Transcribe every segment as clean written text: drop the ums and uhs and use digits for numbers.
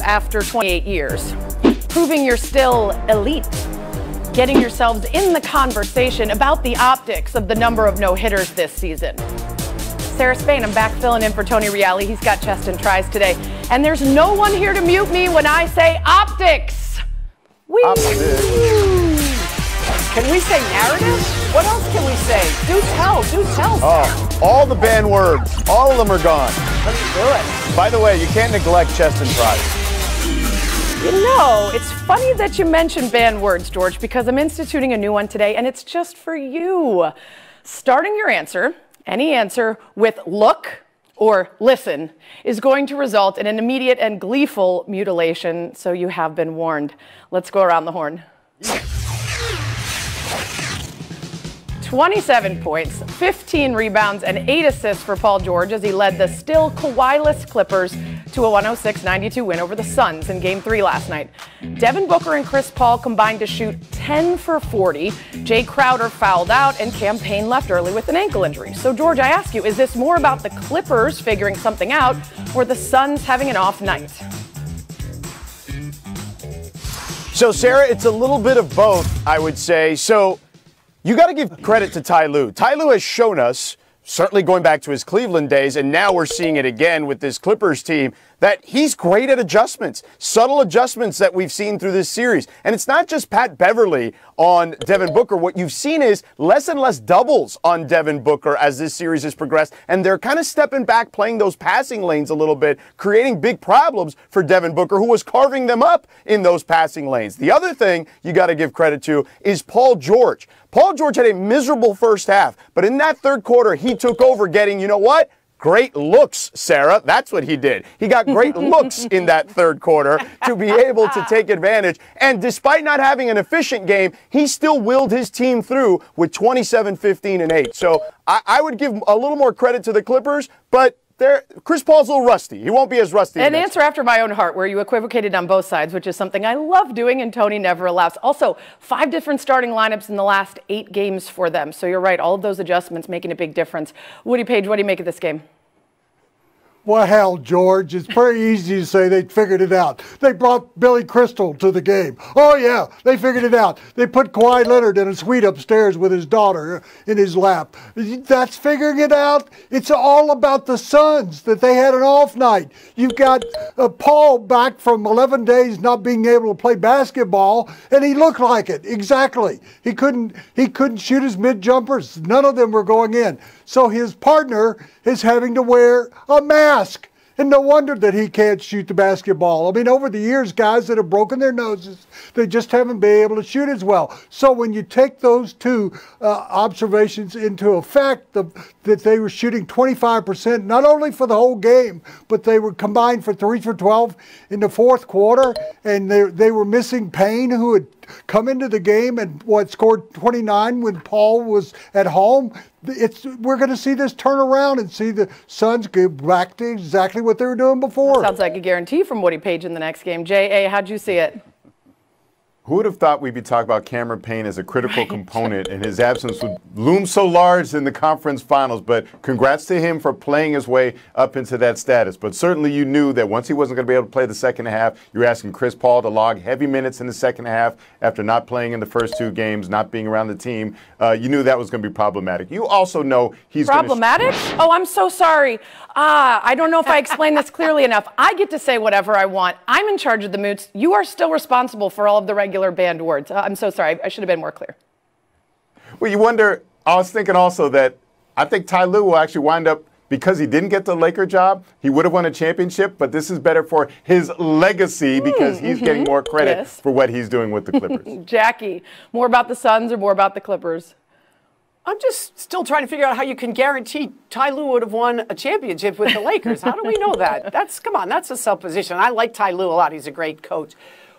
after 28 years, proving you're still elite, getting yourselves in the conversation about the optics of the number of no-hitters this season. Sarah Spain, I'm back filling in for Tony Reali. He's got chest and tries today. And there's no one here to mute me when I say optics. Whee! Can we say narrative? What else can we say? Do tell. Oh, all the banned words. All of them are gone. Let's do it. By the way, you can't neglect chest and tries. You know, it's funny that you mentioned banned words, George, because I'm instituting a new one today, and it's just for you. Starting your answer, any answer, with look or listen is going to result in an immediate and gleeful mutilation, so you have been warned. Let's go around the horn. 27 points, 15 rebounds, and 8 assists for Paul George as he led the still Kawhi-less Clippers to a 106-92 win over the Suns in Game 3 last night. Devin Booker and Chris Paul combined to shoot 10 for 40. Jay Crowder fouled out, and Cam Payne left early with an ankle injury. So, George, I ask you, is this more about the Clippers figuring something out or the Suns having an off night? So, Sarah, it's a little bit of both, I would say. So, you got to give credit to Ty Lue. Ty Lue has shown us, certainly going back to his Cleveland days, and now we're seeing it again with this Clippers team, that he's great at adjustments, subtle adjustments that we've seen through this series. And it's not just Pat Beverly on Devin Booker. What you've seen is less and less doubles on Devin Booker as this series has progressed. And they're kind of stepping back, playing those passing lanes a little bit, creating big problems for Devin Booker, who was carving them up in those passing lanes. The other thing you got to give credit to is Paul George. Paul George had a miserable first half, but in that third quarter, he took over getting, you know what? Great looks, Sarah. That's what he did. He got great looks in that third quarter to be able to take advantage. And despite not having an efficient game, he still willed his team through with 27, 15, and 8. So I would give a little more credit to the Clippers, but Chris Paul's a little rusty. He won't be as rusty. An answer after my own heart, where you equivocated on both sides, which is something I love doing, and Tony never allows. Also, 5 different starting lineups in the last 8 games for them. So you're right, all of those adjustments making a big difference. Woody Page, what do you make of this game? Well, hell, George, it's very easy to say they figured it out. They brought Billy Crystal to the game. Oh, yeah, they figured it out. They put Kawhi Leonard in a suite upstairs with his daughter in his lap. That's figuring it out. It's all about the Suns, that they had an off night. You've got Paul back from 11 days not being able to play basketball, and he looked like it, exactly. He couldn't shoot his mid-jumpers. None of them were going in. So his partner is having to wear a mask. And no wonder that he can't shoot the basketball. I mean, over the years, guys that have broken their noses, they just haven't been able to shoot as well. So when you take those two observations into effect, that they were shooting 25%, not only for the whole game, but they were combined for 3 for 12 in the fourth quarter, and they were missing Payne, who had come into the game and scored 29 when Paul was at home. We're going to see this turn around and see the Suns go back to exactly what they were doing before. Sounds like a guarantee from Woody Page in the next game. J.A., how'd you see it? Who would have thought we'd be talking about Cameron Payne as a critical component, and his absence would loom so large in the conference finals? But congrats to him for playing his way up into that status. But certainly you knew that once he wasn't going to be able to play the second half, you were asking Chris Paul to log heavy minutes in the second half after not playing in the first 2 games, not being around the team. You knew that was going to be problematic. You also know he's problematic? Oh, I'm so sorry. I don't know if I explained this clearly enough. I get to say whatever I want. I'm in charge of the moots. You are still responsible for all of the regular banned words. I'm so sorry. I should have been more clear. Well, you wonder, I was thinking also that I think Ty Lue will actually wind up, because he didn't get the Laker job, he would have won a championship, but this is better for his legacy because he's getting more credit for what he's doing with the Clippers. Jackie, more about the Suns or more about the Clippers? I'm just still trying to figure out how you can guarantee Ty Lue would have won a championship with the Lakers. How do we know that? Come on, that's a supposition. I like Ty Lue a lot. He's a great coach.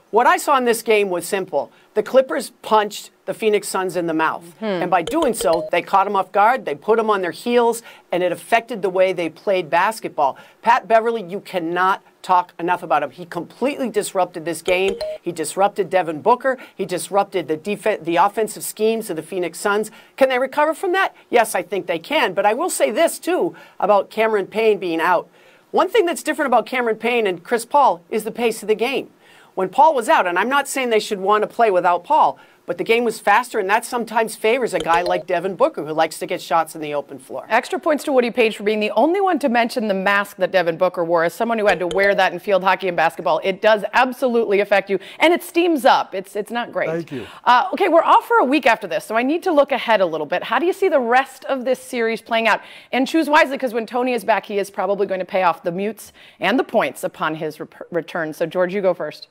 What I saw in this game was simple. The Clippers punched the Phoenix Suns in the mouth. And by doing so, they caught them off guard, they put them on their heels, and it affected the way they played basketball. Pat Beverly, you cannot talk enough about him. He completely disrupted this game. He disrupted Devin Booker. He disrupted the offensive schemes of the Phoenix Suns. Can they recover from that? Yes, I think they can. But I will say this, too, about Cameron Payne being out. One thing that's different about Cameron Payne and Chris Paul is the pace of the game. When Paul was out, and I'm not saying they should want to play without Paul, but the game was faster, and that sometimes favors a guy like Devin Booker, who likes to get shots in the open floor. Extra points to Woody Page for being the only one to mention the mask that Devin Booker wore. As someone who had to wear that in field hockey and basketball, it does absolutely affect you, and it steams up. It's not great. Thank you. Okay, we're off for a week after this, so I need to look ahead a little bit. How do you see the rest of this series playing out? And choose wisely, because when Tony is back, he is probably going to pay off the mutes and the points upon his return. So, George, you go first.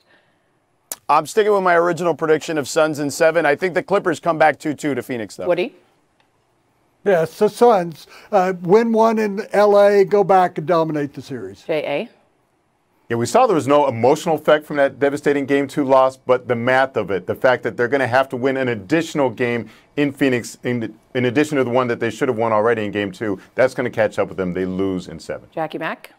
I'm sticking with my original prediction of Suns in 7. I think the Clippers come back 2-2 to Phoenix, though. Woody? Yes, the Suns win one in L.A., go back and dominate the series. J.A.? Yeah, we saw there was no emotional effect from that devastating Game 2 loss, but the math of it, the fact that they're going to have to win an additional game in Phoenix in addition to the one that they should have won already in Game 2, that's going to catch up with them. They lose in 7. Jackie Mack?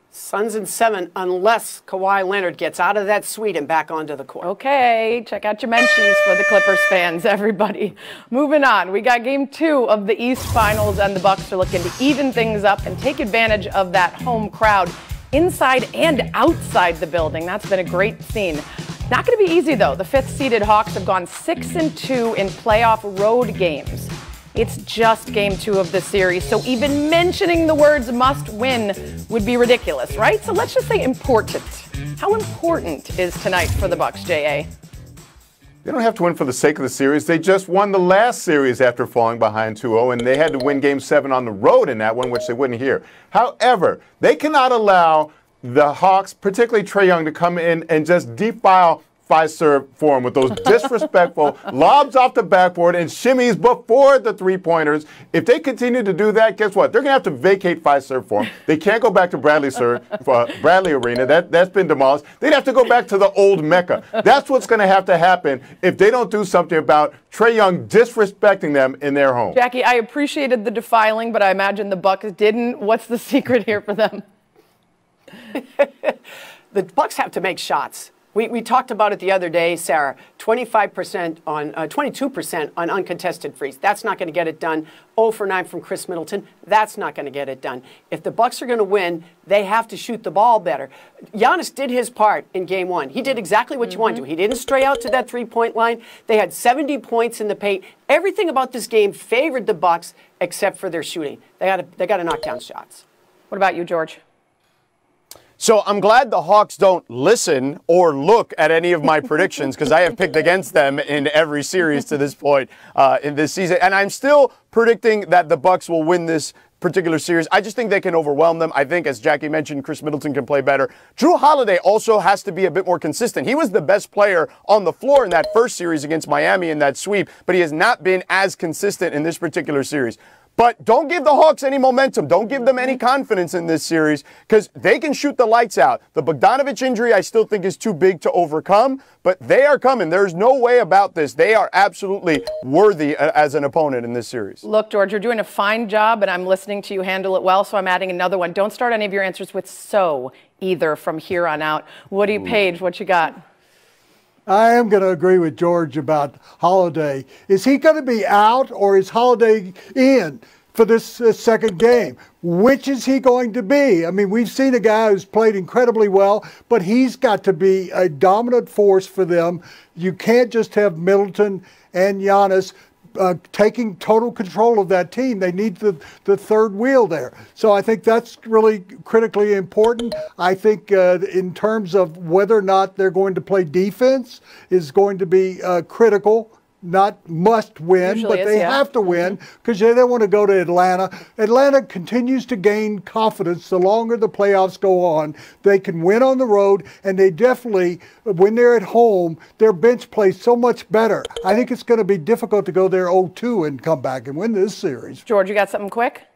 Suns in 7, unless Kawhi Leonard gets out of that suite and back onto the court. Okay, check out your mentions for the Clippers fans, everybody. Moving on, we got Game 2 of the East Finals, and the Bucks are looking to even things up and take advantage of that home crowd inside and outside the building. That's been a great scene. Not going to be easy, though. The 5th-seeded Hawks have gone 6-2 in playoff road games. It's just Game 2 of the series, so even mentioning the words must win would be ridiculous, right? So let's just say important. How important is tonight for the Bucks, J.A.? They don't have to win for the sake of the series. They just won the last series after falling behind 2-0, and they had to win Game 7 on the road in that one, which they wouldn't here. However, they cannot allow the Hawks, particularly Trae Young, to come in and just defile Fiserv for him with those disrespectful lobs off the backboard and shimmies before the three-pointers. If they continue to do that, guess what? They're going to have to vacate Fiserv for him. They can't go back to Bradley Arena. That's been demolished. They'd have to go back to the old Mecca. That's what's going to have to happen if they don't do something about Trae Young disrespecting them in their home. Jackie, I appreciated the defiling, but I imagine the Bucks didn't. What's the secret here for them? The Bucks have to make shots. We talked about it the other day, Sarah. 22% on uncontested frees. That's not going to get it done. 0 for 9 from Chris Middleton. That's not going to get it done. If the Bucks are going to win, they have to shoot the ball better. Giannis did his part in Game 1. He did exactly what you want to. He didn't stray out to that three-point line. They had 70 points in the paint. Everything about this game favored the Bucks except for their shooting. They got to knock down shots. What about you, George? So I'm glad the Hawks don't listen or look at any of my predictions because I have picked against them in every series to this point in this season. And I'm still predicting that the Bucks will win this particular series. I just think they can overwhelm them. I think, as Jackie mentioned, Chris Middleton can play better. Jrue Holiday also has to be a bit more consistent. He was the best player on the floor in that first series against Miami in that sweep, but he has not been as consistent in this particular series. But don't give the Hawks any momentum. Don't give them any confidence in this series because they can shoot the lights out. The Bogdanovich injury I still think is too big to overcome, but they are coming. There's no way about this. They are absolutely worthy as an opponent in this series. Look, George, you're doing a fine job, and I'm listening to you handle it well, so I'm adding another one. Don't start any of your answers with so either from here on out. Woody Page, what you got? I am going to agree with George about Holiday. Is he going to be out or is Holiday in for this second game? Which is he going to be? I mean, we've seen a guy who's played incredibly well, but he's got to be a dominant force for them. You can't just have Middleton and Giannis taking total control of that team. They need the third wheel there. So I think that's really critically important. I think in terms of whether or not they're going to play defense is going to be critical. Not must win, Usually but they have to win because they don't want to go to Atlanta. Atlanta continues to gain confidence the longer the playoffs go on. They can win on the road, and they definitely, when they're at home, their bench plays so much better. I think it's going to be difficult to go there 0-2 and come back and win this series. George, you got something quick?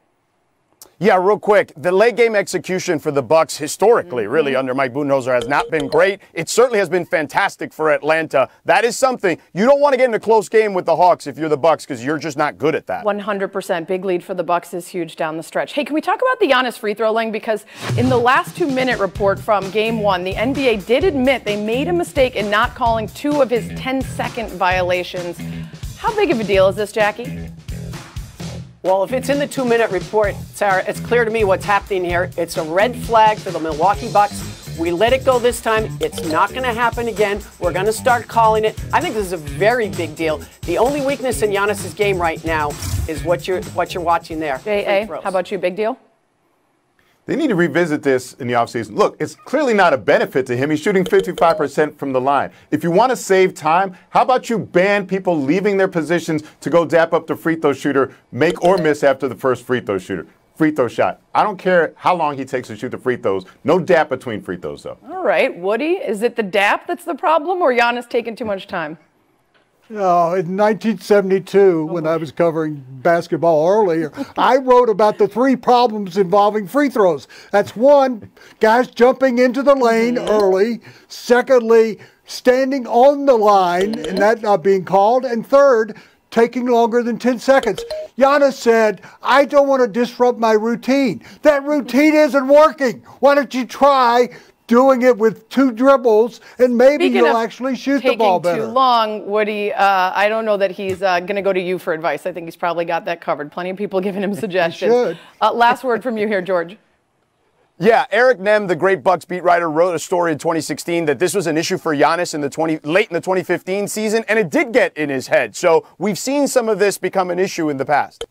Yeah, real quick. The late game execution for the Bucks historically, really under Mike Budenholzer, has not been great. It certainly has been fantastic for Atlanta. That is something you don't want to get in a close game with the Hawks if you're the Bucks because you're just not good at that. 100%. Big lead for the Bucks is huge down the stretch. Hey, can we talk about the Giannis free throw line? Because in the last 2-minute report from Game 1, the NBA did admit they made a mistake in not calling 2 of his 10-second violations. How big of a deal is this, Jackie? Well, if it's in the 2-minute report, Sarah, it's clear to me what's happening here. It's a red flag for the Milwaukee Bucks. We let it go this time. It's not going to happen again. We're going to start calling it. I think this is a very big deal. The only weakness in Giannis's game right now is what you're watching there. J.A., how about you? Big deal? They need to revisit this in the offseason. Look, it's clearly not a benefit to him. He's shooting 55% from the line. If you want to save time, how about you ban people leaving their positions to go dap up the free throw shooter, make or miss after the first free throw shot. I don't care how long he takes to shoot the free throws. No dap between free throws, though. All right, Woody, is it the dap that's the problem or Giannis taking too much time? In 1972, when I was covering basketball earlier, I wrote about the 3 problems involving free throws. That's 1, guys jumping into the lane early. Secondly, standing on the line and that not being called. And third, taking longer than 10 seconds. Giannis said, I don't want to disrupt my routine. That routine isn't working. Why don't you try doing it with 2 dribbles, and maybe you'll actually shoot the ball better. Taking too long, Woody, I don't know that he's going to go to you for advice. I think he's probably got that covered. Plenty of people giving him suggestions. Should. Last word from you here, George. Yeah, Eric Nehm, the great Bucks beat writer, wrote a story in 2016 that this was an issue for Giannis late in the 2015 season, and it did get in his head. So we've seen some of this become an issue in the past.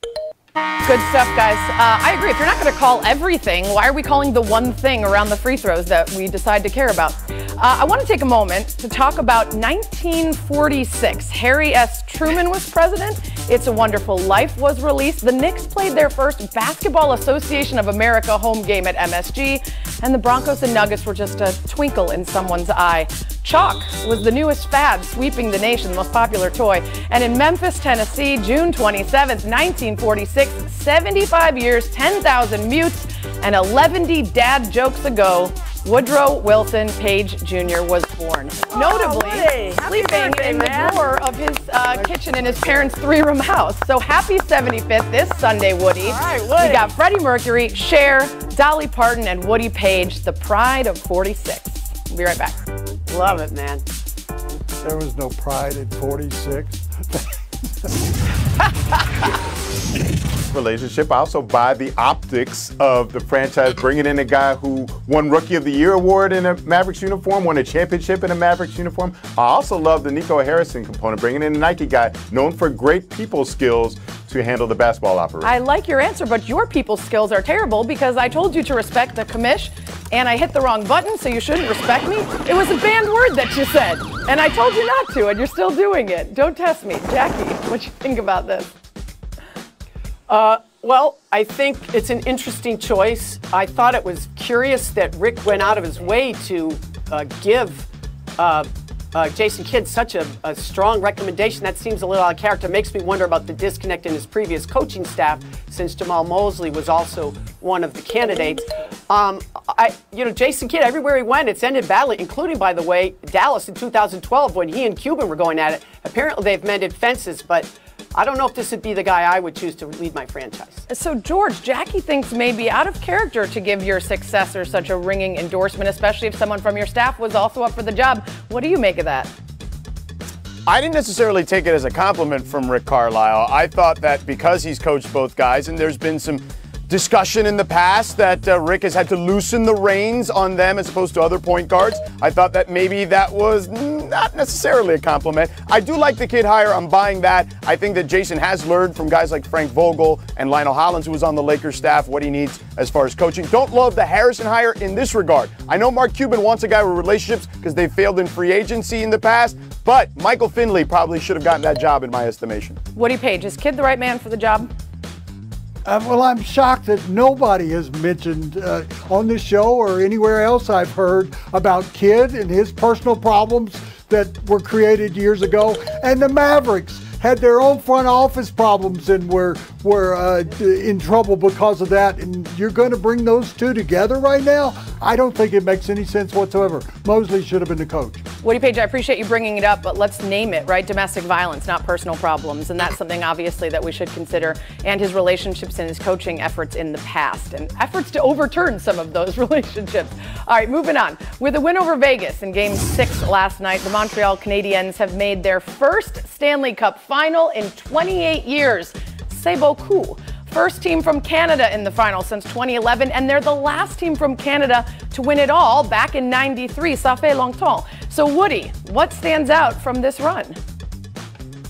Good stuff, guys. I agree. If you're not going to call everything, why are we calling the one thing around the free throws that we decide to care about? I want to take a moment to talk about 1946. Harry S. Truman was president. It's a Wonderful Life was released. The Knicks played their first Basketball Association of America home game at MSG, and the Broncos and Nuggets were just a twinkle in someone's eye. Chalk was the newest fad, sweeping the nation, the most popular toy. And in Memphis, Tennessee, June 27th, 1946, 75 years, 10,000 mutes, and 11 dad jokes ago, Woodrow Wilson Page Jr. was born. Notably, sleeping in the drawer of his kitchen in his parents' 3-room house. So happy 75th this Sunday, Woody. All right, Woody. We got Freddie Mercury, Cher, Dolly Parton, and Woody Page, the pride of 46. We'll be right back. Love it, man. There was no pride in 46. Relationship. I also buy the optics of the franchise, bringing in a guy who won Rookie of the Year award in a Mavericks uniform, won a championship in a Mavericks uniform. I also love the Nico Harrison component, bringing in a Nike guy known for great people skills to handle the basketball operation. I like your answer, but your people skills are terrible because I told you to respect the commish, and I hit the wrong button, so you shouldn't respect me. It was a banned word that you said, and I told you not to, and you're still doing it. Don't test me. Jackie, what you think about this? Well, I think it's an interesting choice. I thought it was curious that Rick went out of his way to give Jason Kidd such a strong recommendation. That seems a little out of character. Makes me wonder about the disconnect in his previous coaching staff, since Jamal Mosley was also one of the candidates. Jason Kidd, everywhere he went, it's ended badly, including, by the way, Dallas in 2012 when he and Cuban were going at it. Apparently they've mended fences, but I don't know if this would be the guy I would choose to lead my franchise. So, George, Jackie thinks maybe out of character to give your successor such a ringing endorsement, especially if someone from your staff was also up for the job. What do you make of that? I didn't necessarily take it as a compliment from Rick Carlisle. I thought that because he's coached both guys, and there's been some discussion in the past that Rick has had to loosen the reins on them as opposed to other point guards. I thought that maybe that was not necessarily a compliment. I do like the kid hire. I'm buying that. I think that Jason has learned from guys like Frank Vogel and Lionel Hollins, who was on the Lakers staff, what he needs as far as coaching. Don't love the Harrison hire in this regard. I know Mark Cuban wants a guy with relationships because they failed in free agency in the past, but Michael Finley probably should have gotten that job in my estimation. Woody Page, is Kidd the right man for the job? Well, I'm shocked that nobody has mentioned on this show or anywhere else I've heard about Kidd and his personal problems that were created years ago. And the Mavericks had their own front office problems and were in trouble because of that. And you're going to bring those two together right now? I don't think it makes any sense whatsoever. Mosley should have been the coach. Woody Page, I appreciate you bringing it up, but let's name it, right? Domestic violence, not personal problems. And that's something, obviously, that we should consider. And his relationships and his coaching efforts in the past and efforts to overturn some of those relationships. All right, moving on. With a win over Vegas in Game 6 last night, the Montreal Canadiens have made their first Stanley Cup final in 28 years. C'est beaucoup. First team from Canada in the final since 2011, and they're the last team from Canada to win it all back in '93. Ça fait longtemps. So, Woody, what stands out from this run?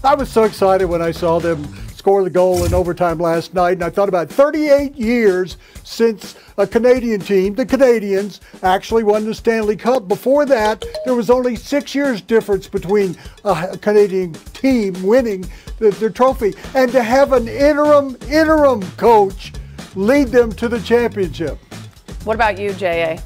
I was so excited when I saw them score the goal in overtime last night, and I thought about 38 years since a Canadian team, the Canadians, actually won the Stanley Cup. Before that, there was only 6 years difference between a Canadian team winning their trophy, and to have an interim coach lead them to the championship. What about you, J.A.?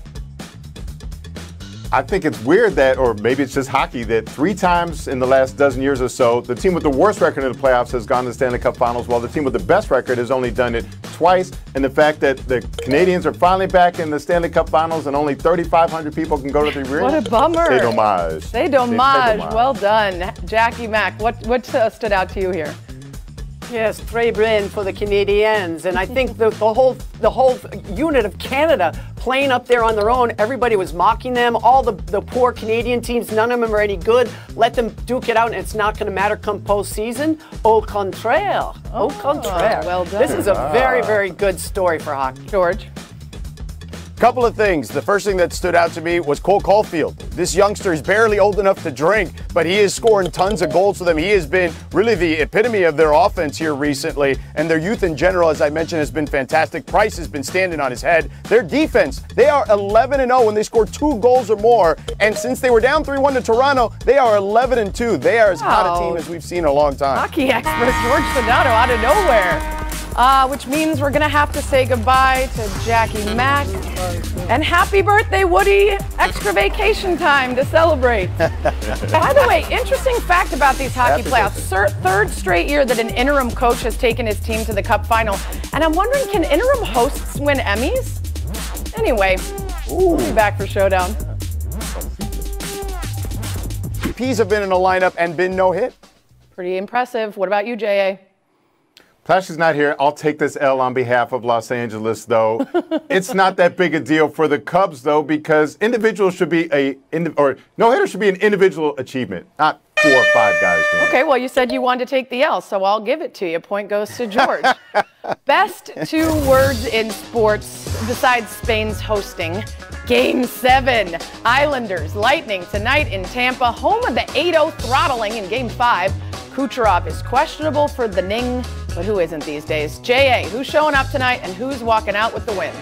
I think it's weird that, or maybe it's just hockey, that 3 times in the last dozen years or so, the team with the worst record in the playoffs has gone to the Stanley Cup Finals, while the team with the best record has only done it twice. And the fact that the Canadians are finally back in the Stanley Cup Finals and only 3,500 people can go to the arena. What a bummer. C'est dommage. C'est dommage. Well done. Jackie Mack, what stood out to you here? Yes, très bien for the Canadiens, and I think the whole unit of Canada playing up there on their own. Everybody was mocking them. All the poor Canadian teams, none of them are any good. Let them duke it out, and it's not going to matter come postseason. Au contraire, au contraire. Well done. This is a very, very good story for hockey. George? Couple of things. The first thing that stood out to me was Cole Caulfield. This youngster is barely old enough to drink, but he is scoring tons of goals for them. He has been really the epitome of their offense here recently, and their youth in general, as I mentioned, has been fantastic. Price has been standing on his head. Their defense, they are 11-0 when they score 2 goals or more, and since they were down 3-1 to Toronto, they are 11-2. They are as hot a team as we've seen in a long time. Hockey expert George Sedano out of nowhere. Which means we're going to have to say goodbye to Jackie Mack. And happy birthday, Woody. Extra vacation time to celebrate. By the way, interesting fact about these hockey playoffs. Third straight year that an interim coach has taken his team to the Cup final. And I'm wondering, can interim hosts win Emmys? Anyway, we'll be back for Showdown. Ps have been in a lineup and been no hit. Pretty impressive. What about you, J.A.? Plashy's not here. I'll take this L on behalf of Los Angeles, though. It's not that big a deal for the Cubs, though, because individuals should be no-hitter should be an individual achievement, not 4 or 5 guys doing it. Okay, well, you said you wanted to take the L, so I'll give it to you. Point goes to George. Best 2 words in sports besides Spain's hosting. Game 7. Islanders, Lightning tonight in Tampa, home of the 8-0 throttling in Game 5. Kucherov is questionable for the Ning, but who isn't these days? J.A., who's showing up tonight and who's walking out with the win?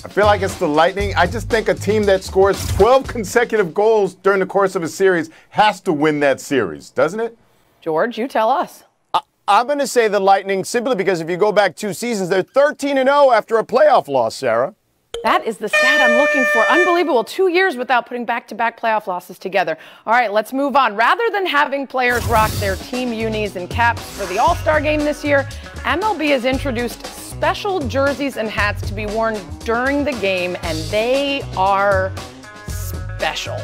I feel like it's the Lightning. I just think a team that scores 12 consecutive goals during the course of a series has to win that series, doesn't it? George, you tell us. I'm going to say the Lightning simply because if you go back 2 seasons, they're 13-0 after a playoff loss, Sarah. That is the stat I'm looking for. Unbelievable. 2 years without putting back-to-back playoff losses together. All right, let's move on. Rather than having players rock their team unis and caps for the All-Star game this year, MLB has introduced special jerseys and hats to be worn during the game, and they are special.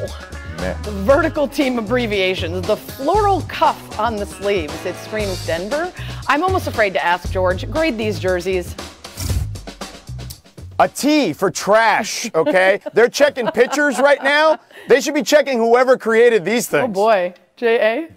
Man. The vertical team abbreviations, the floral cuff on the sleeves. It screams Denver. I'm almost afraid to ask George, grade these jerseys. A T for trash, okay? They're checking pictures right now. They should be checking whoever created these things. Oh, boy. J.A.?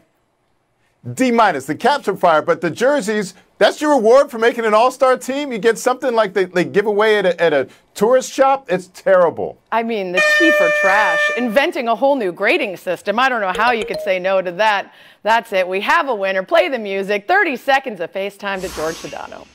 D-. The caps are fire, but the jerseys, that's your reward for making an all-star team? You get something like they give away at a tourist shop? It's terrible. I mean, the T for trash. Inventing a whole new grading system. I don't know how you could say no to that. That's it. We have a winner. Play the music. 30 seconds of FaceTime to George Sedano.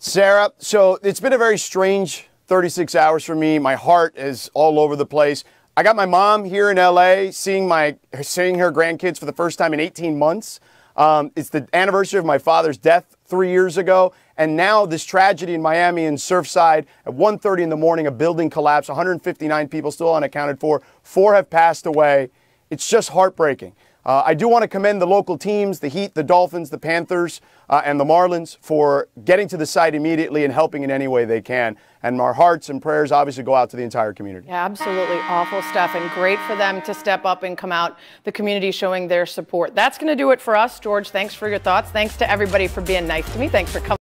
Sarah, so it's been a very strange 36 hours for me. My heart is all over the place. I got my mom here in LA seeing her grandkids for the first time in 18 months. It's the anniversary of my father's death 3 years ago. And now this tragedy in Miami and Surfside at 1:30 in the morning, a building collapse, 159 people still unaccounted for. 4 have passed away. It's just heartbreaking. I do want to commend the local teams, the Heat, the Dolphins, the Panthers, and the Marlins for getting to the site immediately and helping in any way they can. And our hearts and prayers obviously go out to the entire community. Yeah, absolutely awful stuff, and great for them to step up and come out, the community showing their support. That's going to do it for us. George, thanks for your thoughts. Thanks to everybody for being nice to me. Thanks for coming.